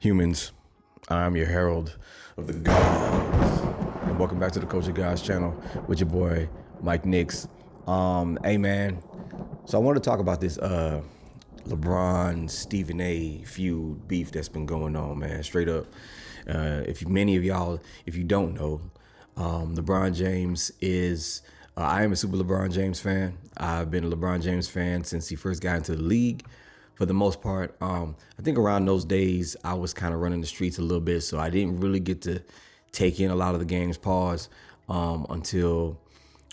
Humans, I'm your herald of the gods. And welcome back to the Culture Guys channel with your boy, Mike Nix. Hey man, so I want to talk about this LeBron, Stephen A feud beef that's been going on, man, straight up. If many of y'all, if you don't know, LeBron James is, I am a super LeBron James fan. I've been a LeBron James fan since he first got into the league. For the most part, I think around those days, I was kind of running the streets a little bit, so I didn't really get to take in a lot of the game's pause until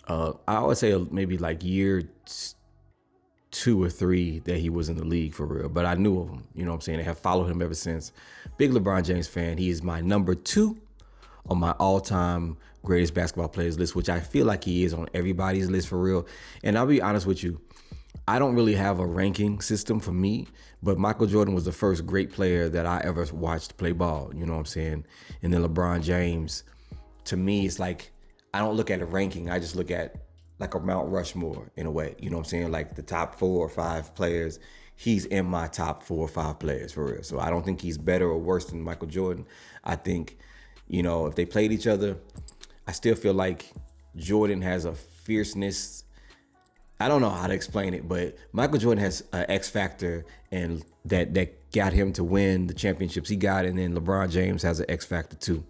I would say maybe like year 2 or 3 that he was in the league for real. But I knew of him, you know what I'm saying? I have followed him ever since. Big LeBron James fan. He is my number 2 on my all-time greatest basketball players list, which I feel like he is on everybody's list for real. And I'll be honest with you, I don't really have a ranking system for me, but Michael Jordan was the first great player that I ever watched play ball, you know what I'm saying? And then LeBron James, to me, it's like, I don't look at a ranking. I just look at like a Mount Rushmore in a way, you know what I'm saying? Like the top 4 or 5 players, he's in my top 4 or 5 players for real. So I don't think he's better or worse than Michael Jordan. I think, you know, if they played each other, I still feel like Jordan has a fierceness. I don't know how to explain it, but Michael Jordan has an X factor, and that got him to win the championships he got, and then LeBron James has an X factor too.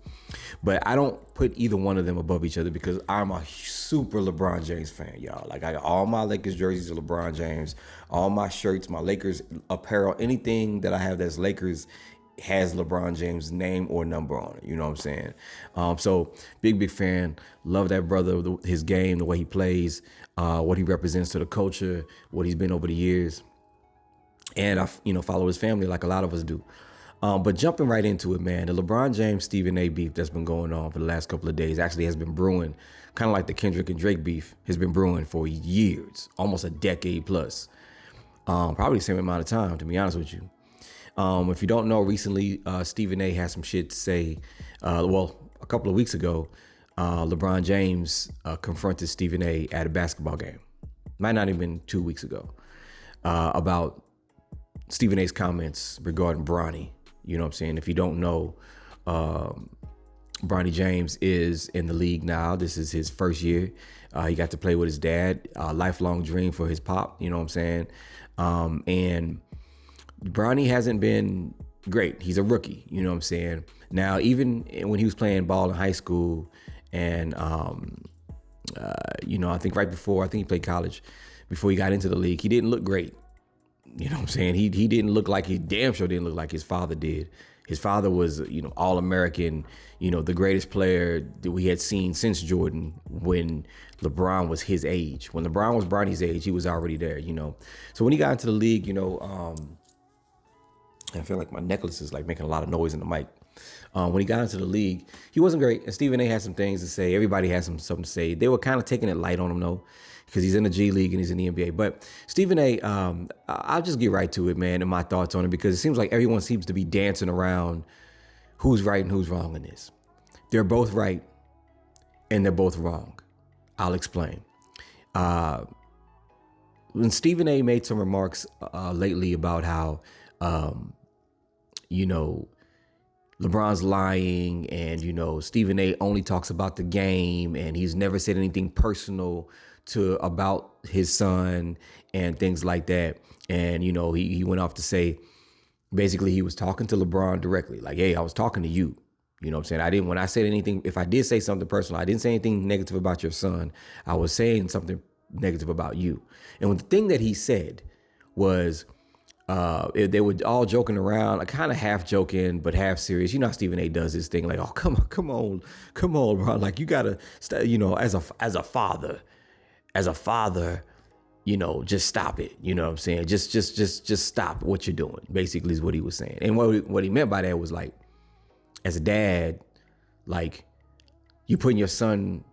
But I don't put either one of them above each other because I'm a super LeBron James fan, y'all. Like, I got all my Lakers jerseys of LeBron James, all my shirts, my Lakers apparel, anything that I have that's Lakers has LeBron James' name or number on it. You know what I'm saying? So big fan. Love that brother, his game, the way he plays, what he represents to the culture, what he's been over the years. And I, follow his family like a lot of us do. But jumping right into it, man, the LeBron James, Stephen A beef that's been going on for the last couple of days actually has been brewing, kind of like the Kendrick and Drake beef has been brewing for years, almost a decade plus. Probably the same amount of time, to be honest with you. If you don't know, recently, Stephen A had some shit to say. A couple of weeks ago, LeBron James confronted Stephen A at a basketball game. Might not even been 2 weeks ago, about Stephen A's comments regarding Bronny. You know what I'm saying? If you don't know, Bronny James is in the league now. This is his first year. He got to play with his dad, a lifelong dream for his pop. You know what I'm saying? And Bronny hasn't been great. He's a rookie, you know what I'm saying? Now, even when he was playing ball in high school and, I think he played college, before he got into the league, he didn't look great. You know what I'm saying? He didn't look like, he damn sure didn't look like his father did. His father was, All-American, the greatest player that we had seen since Jordan when LeBron was his age. When LeBron was Bronny's age, he was already there, So when he got into the league, I feel like my necklace is like making a lot of noise in the mic. When he got into the league, he wasn't great. And Stephen A had some things to say. Everybody had something to say. They were kind of taking it light on him, though, because he's in the G League and he's in the NBA. But Stephen A, I'll just get right to it, man, and my thoughts on it, because it seems like everyone seems to be dancing around who's right and who's wrong in this. They're both right and they're both wrong. I'll explain. When Stephen A made some remarks lately about how, LeBron's lying and, Stephen A only talks about the game and he's never said anything personal about his son and things like that. And, he went off to say, basically he was talking to LeBron directly. Like, hey, I was talking to you. You know what I'm saying? When I said anything, if I did say something personal, I didn't say anything negative about your son. I was saying something negative about you. And the thing that he said was, they were all joking around, like kind of half joking, but half serious. You know how Stephen A does this thing, like, oh, come on, bro. Like, you gotta, as a father, just stop it. You know what I'm saying? Just stop what you're doing. Basically, is what he was saying. And what he meant by that was, like, as a dad, like, you putting your son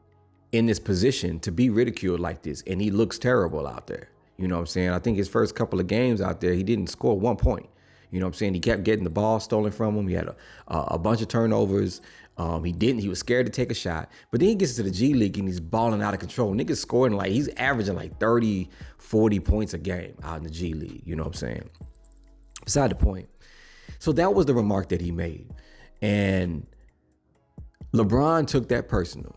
in this position to be ridiculed like this, and he looks terrible out there. You know what I'm saying? I think his first couple of games out there, he didn't score 1 point. You know what I'm saying? He kept getting the ball stolen from him. He had a bunch of turnovers. He was scared to take a shot. But then he gets to the G League and he's balling out of control. Niggas scoring he's averaging like 30, 40 points a game out in the G League. You know what I'm saying? Beside the point. So that was the remark that he made. And LeBron took that personal.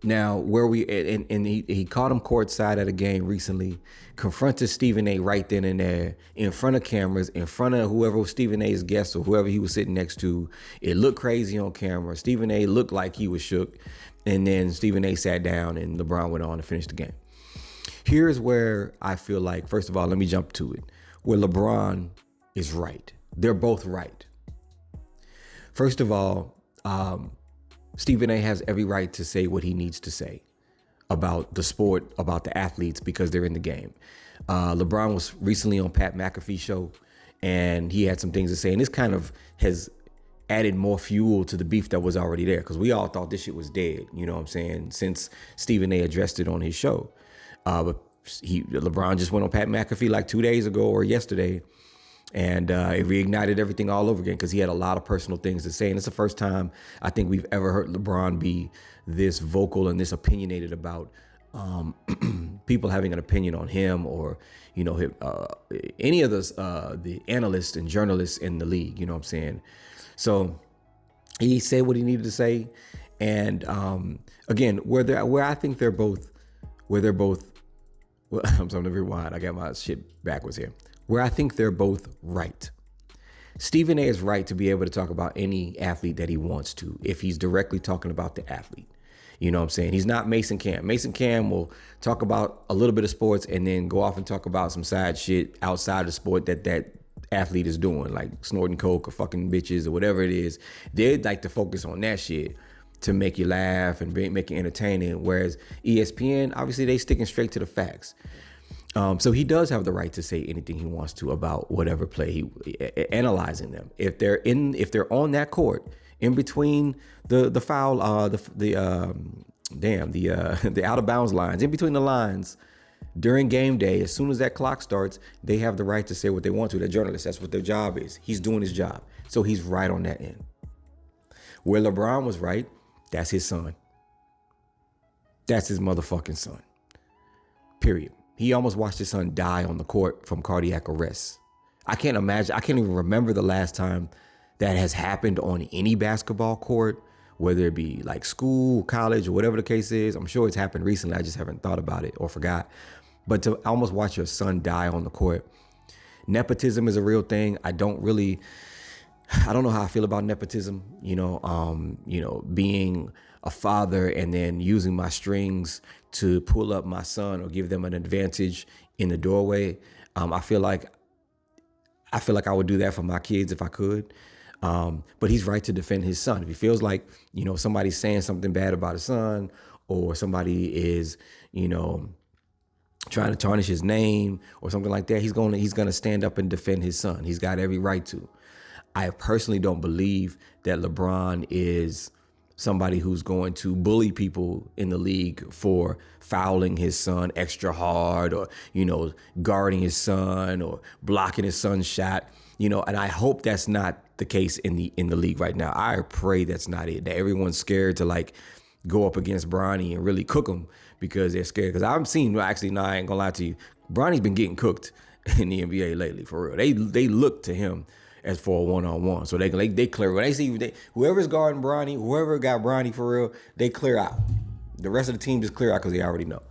Now, where we and he caught him courtside at a game recently, confronted Stephen A. right then and there in front of cameras, in front of whoever was Stephen A.'s guest or whoever he was sitting next to. It looked crazy on camera. Stephen A. looked like he was shook. And then Stephen A. sat down and LeBron went on to finish the game. Here's where I feel like, first of all, let me jump to it, where LeBron is right. They're both right. First of all, Stephen A. has every right to say what he needs to say about the sport, about the athletes, because they're in the game. LeBron was recently on Pat McAfee's show, and he had some things to say. And this kind of has added more fuel to the beef that was already there, because we all thought this shit was dead, you know what I'm saying, since Stephen A. addressed it on his show. But LeBron just went on Pat McAfee like 2 days ago or yesterday, and it reignited everything all over again because he had a lot of personal things to say. And it's the first time I think we've ever heard LeBron be this vocal and this opinionated about people having an opinion on him, or, you know, any of the analysts and journalists in the league, you know what I'm saying? So he said what he needed to say. And again, where I think they're both, well, I'm sorry, let me rewind. I got my shit backwards here. Where I think they're both right. Stephen A. is right to be able to talk about any athlete that he wants to, if he's directly talking about the athlete. You know what I'm saying? He's not Mason Cam. Mason Cam will talk about a little bit of sports and then go off and talk about some side shit outside the sport that athlete is doing, like snorting coke or fucking bitches or whatever it is. They'd like to focus on that shit to make you laugh and make it entertaining. Whereas ESPN, obviously, they sticking straight to the facts. So he does have the right to say anything he wants to about whatever play analyzing them. If they're on that court in between the foul, the out of bounds lines, in between the lines during game day, as soon as that clock starts, they have the right to say what they want to. They're journalists. That's what their job is. He's doing his job. So he's right on that end. Where LeBron was right, that's his son. That's his motherfucking son. Period. He almost watched his son die on the court from cardiac arrest. I can't even remember the last time that has happened on any basketball court, whether it be like school, college, or whatever the case is. I'm sure it's happened recently. I just haven't thought about it or forgot. But to almost watch your son die on the court. Nepotism is a real thing. I don't know how I feel about nepotism, being a father and then using my strings to pull up my son or give them an advantage in the doorway. I feel like I would do that for my kids if I could. But he's right to defend his son. If he feels like, somebody's saying something bad about his son, or somebody is, trying to tarnish his name or something like that, he's gonna stand up and defend his son. He's got every right to. I personally don't believe that LeBron is somebody who's going to bully people in the league for fouling his son extra hard, or, guarding his son or blocking his son's shot, and I hope that's not the case in the league right now. I pray that's not it, that everyone's scared to like go up against Bronny and really cook him because they're scared. Because I ain't gonna lie to you, Bronny's been getting cooked in the NBA lately, for real. They look to him as for a one-on-one. So they clear. When they see whoever's guarding Bronny, whoever got Bronny for real, they clear out. The rest of the team just clear out because they already know.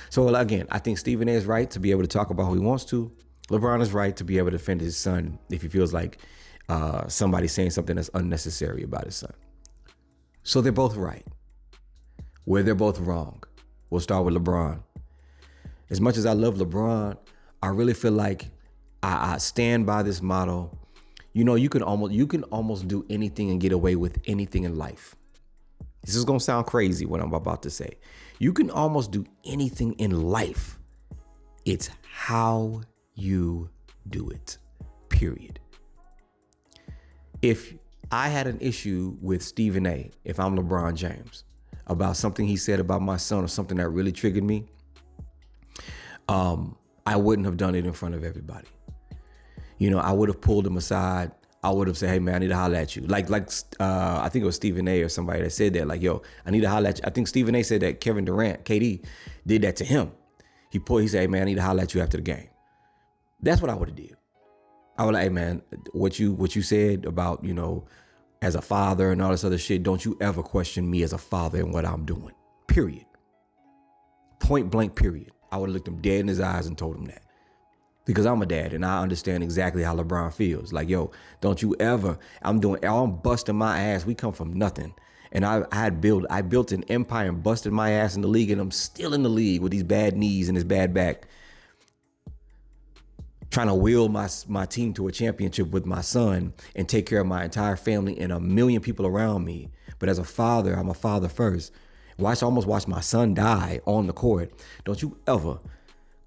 So again, I think Stephen A. is right to be able to talk about who he wants to. LeBron is right to be able to defend his son if he feels like somebody's saying something that's unnecessary about his son. So they're both right. Where they're both wrong. We'll start with LeBron. As much as I love LeBron, I really feel like I stand by this motto. You can almost do anything and get away with anything in life. This is gonna sound crazy what I'm about to say. You can almost do anything in life. It's how you do it, period. If I had an issue with Stephen A., if I'm LeBron James, about something he said about my son or something that really triggered me, I wouldn't have done it in front of everybody. I would have pulled him aside. I would have said, hey, man, I need to holler at you. Like I think it was Stephen A. or somebody that said that, like, yo, I need to holler at you. I think Stephen A. said that Kevin Durant, KD, did that to him. He said, hey, man, I need to holler at you after the game. That's what I would have did. I was like, hey man, what you said about, you know, as a father and all this other shit, don't you ever question me as a father and what I'm doing. Period. Point blank, period. I would have looked him dead in his eyes and told him that. Because I'm a dad and I understand exactly how LeBron feels. Like, yo, don't you ever, I'm busting my ass. We come from nothing. And I built an empire and busted my ass in the league, and I'm still in the league with these bad knees and this bad back, trying to will my team to a championship with my son and take care of my entire family and a million people around me. But as a father, I'm a father first. Almost watch my son die on the court. Don't you ever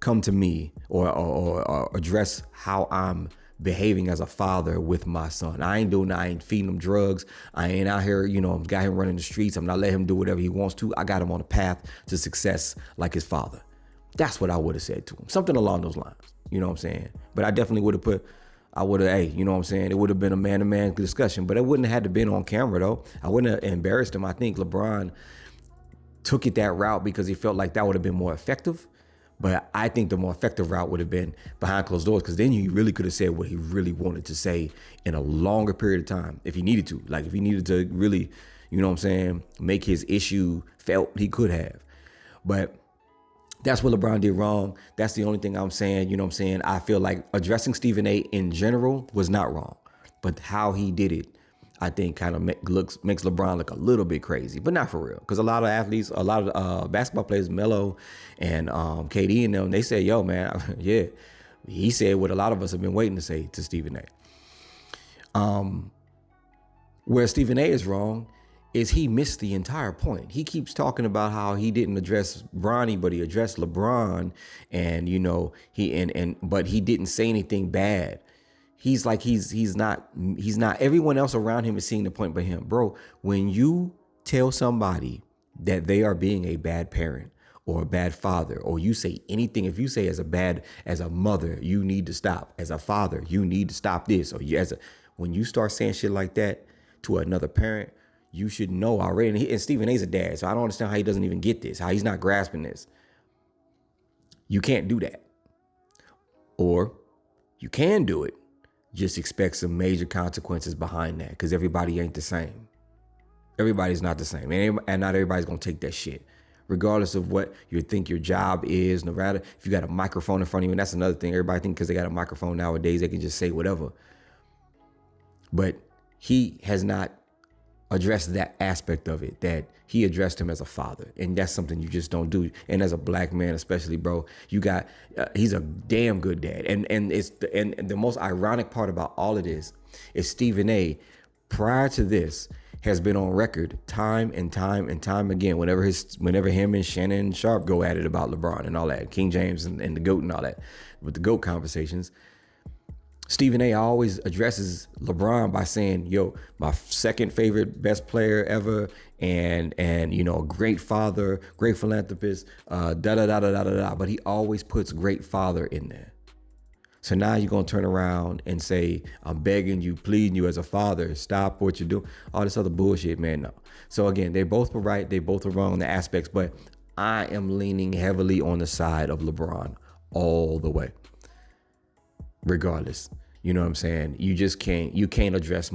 come to me or address how I'm behaving as a father with my son. I ain't feeding him drugs. I ain't out here, you know, got him running the streets. I'm not letting him do whatever he wants to. I got him on a path to success like his father. That's what I would have said to him. Something along those lines. You know what I'm saying? But I definitely would have hey, you know what I'm saying? It would have been a man-to-man discussion, but it wouldn't have had to been on camera though. I wouldn't have embarrassed him. I think LeBron took it that route because he felt like that would have been more effective. But I think the more effective route would have been behind closed doors, because then he really could have said what he really wanted to say in a longer period of time if he needed to. Like if he needed to really, you know what I'm saying, make his issue felt, he could have. But that's what LeBron did wrong. That's the only thing I'm saying. You know what I'm saying? I feel like addressing Stephen A in general was not wrong, but how he did it, I think kind of makes LeBron look a little bit crazy, but not for real. Because a lot of athletes, a lot of basketball players, Melo and KD and them, they say, yo, man, yeah, he said what a lot of us have been waiting to say to Stephen A. Where Stephen A is wrong is he missed the entire point. He keeps talking about how he didn't address Bronny, but he addressed LeBron, and you know but he didn't say anything bad. He's like he's not everyone else around him is seeing the point but him. Bro, when you tell somebody that they are being a bad parent or a bad father, or you say anything, if you say as a mother, you need to stop. As a father, you need to stop this. Or when you start saying shit like that to another parent, you should know already. And Stephen A's a dad, so I don't understand how he doesn't even get this, how he's not grasping this. You can't do that. Or you can do it. Just expect some major consequences behind that, because everybody ain't the same. Everybody's not the same. And not everybody's going to take that shit. Regardless of what you think your job is, no matter if you got a microphone in front of you, and that's another thing. Everybody think because they got a microphone nowadays, they can just say whatever. But he has not addressed that aspect of it, that he addressed him as a father. And that's something you just don't do. And as a black man, especially, bro, you got, he's a damn good dad. And the most ironic part about all of this is Stephen A, prior to this, has been on record time and time again, whenever him and Shannon Sharp go at it about LeBron and all that, King James and the GOAT and all that, with the GOAT conversations, Stephen A always addresses LeBron by saying, yo, my second favorite best player ever, and you know, great father, great philanthropist, But he always puts great father in there. So now you're gonna turn around and say, I'm begging you, pleading you as a father, stop what you're doing. All this other bullshit, man, no. So again, they both were right, they both were wrong in the aspects, but I am leaning heavily on the side of LeBron all the way. Regardless, you know what I'm saying? You can't address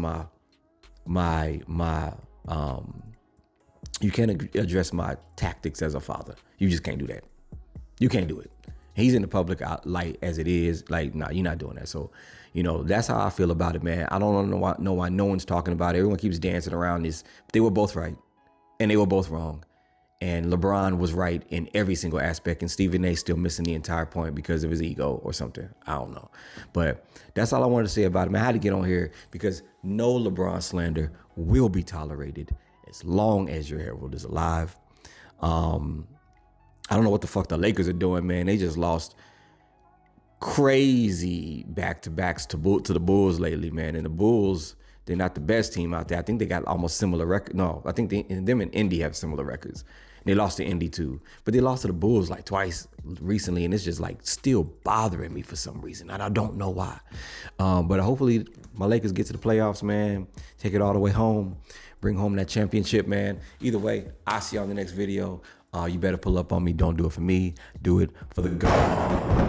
you can't address my tactics as a father. You just can't do that. You can't do it. He's in the public light as it is. Like, nah, you're not doing that. So, you know, that's how I feel about it, man. I don't know why no one's talking about it. Everyone keeps dancing around this. They were both right, and they were both wrong. And LeBron was right in every single aspect, and Stephen A still missing the entire point because of his ego or something. I don't know. But that's all I wanted to say about him. I had to get on here because no LeBron slander will be tolerated as long as your Herald is alive. I don't know what the fuck the Lakers are doing, man. They just lost crazy back-to-backs to the Bulls lately, man. And the Bulls, they're not the best team out there. I think they got almost similar records. No, I think them and Indy have similar records. They lost to Indy too. But they lost to the Bulls like twice recently, and it's just like still bothering me for some reason. And I don't know why. But hopefully my Lakers get to the playoffs, man. Take it all the way home. Bring home that championship, man. Either way, I'll see you on the next video. You better pull up on me. Don't do it for me. Do it for the God.